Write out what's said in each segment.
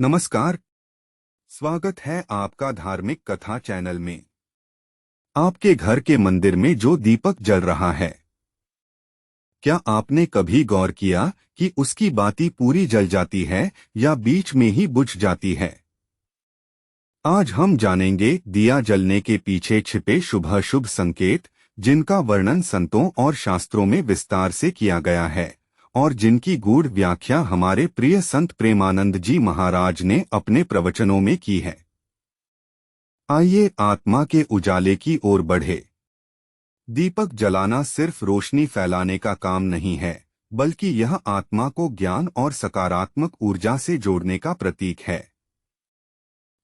नमस्कार। स्वागत है आपका धार्मिक कथा चैनल में। आपके घर के मंदिर में जो दीपक जल रहा है, क्या आपने कभी गौर किया कि उसकी बाती पूरी जल जाती है या बीच में ही बुझ जाती है? आज हम जानेंगे दिया जलने के पीछे छिपे शुभ संकेत, जिनका वर्णन संतों और शास्त्रों में विस्तार से किया गया है और जिनकी गूढ़ व्याख्या हमारे प्रिय संत प्रेमानंद जी महाराज ने अपने प्रवचनों में की है। आइए आत्मा के उजाले की ओर बढ़े। दीपक जलाना सिर्फ रोशनी फैलाने का काम नहीं है, बल्कि यह आत्मा को ज्ञान और सकारात्मक ऊर्जा से जोड़ने का प्रतीक है।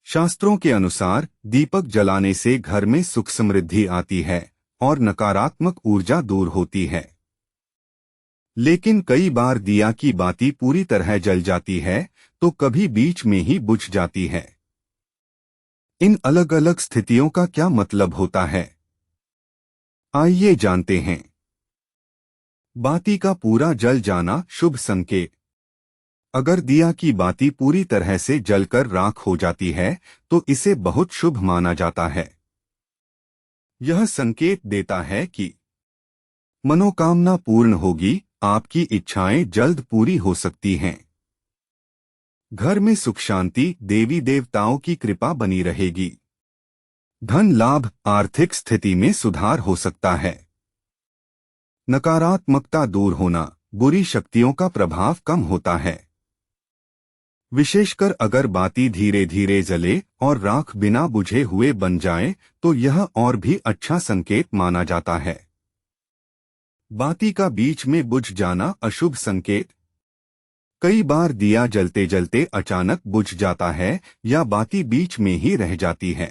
शास्त्रों के अनुसार दीपक जलाने से घर में सुख समृद्धि आती है और नकारात्मक ऊर्जा दूर होती है। लेकिन कई बार दिया की बाती पूरी तरह जल जाती है तो कभी बीच में ही बुझ जाती है। इन अलग अलग स्थितियों का क्या मतलब होता है, आइए जानते हैं। बाती का पूरा जल जाना शुभ संकेत। अगर दिया की बाती पूरी तरह से जलकर राख हो जाती है तो इसे बहुत शुभ माना जाता है। यह संकेत देता है कि मनोकामना पूर्ण होगी, आपकी इच्छाएं जल्द पूरी हो सकती हैं। घर में सुख शांति, देवी देवताओं की कृपा बनी रहेगी। धन लाभ, आर्थिक स्थिति में सुधार हो सकता है। नकारात्मकता दूर होना, बुरी शक्तियों का प्रभाव कम होता है। विशेषकर अगर बाती धीरे धीरे जले और राख बिना बुझे हुए बन जाए तो यह और भी अच्छा संकेत माना जाता है। बाती का बीच में बुझ जाना अशुभ संकेत। कई बार दिया जलते जलते अचानक बुझ जाता है या बाती बीच में ही रह जाती है।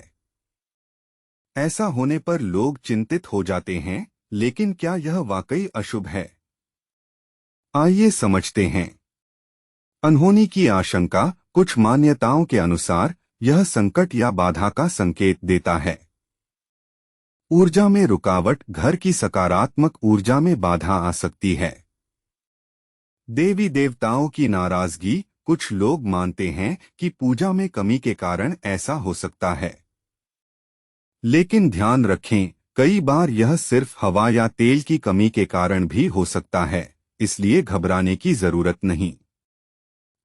ऐसा होने पर लोग चिंतित हो जाते हैं, लेकिन क्या यह वाकई अशुभ है? आइए समझते हैं। अनहोनी की आशंका। कुछ मान्यताओं के अनुसार यह संकट या बाधा का संकेत देता है। ऊर्जा में रुकावट, घर की सकारात्मक ऊर्जा में बाधा आ सकती है। देवी देवताओं की नाराजगी। कुछ लोग मानते हैं कि पूजा में कमी के कारण ऐसा हो सकता है। लेकिन ध्यान रखें, कई बार यह सिर्फ हवा या तेल की कमी के कारण भी हो सकता है, इसलिए घबराने की जरूरत नहीं।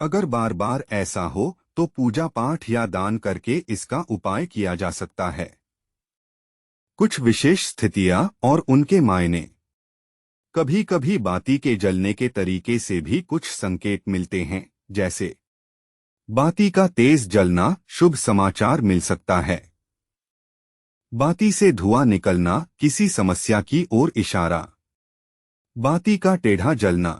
अगर बार बार ऐसा हो तो पूजा पाठ या दान करके इसका उपाय किया जा सकता है। कुछ विशेष स्थितियां और उनके मायने। कभी कभी बाती के जलने के तरीके से भी कुछ संकेत मिलते हैं, जैसे बाती का तेज जलना शुभ समाचार मिल सकता है। बाती से धुआं निकलना किसी समस्या की ओर इशारा। बाती का टेढ़ा जलना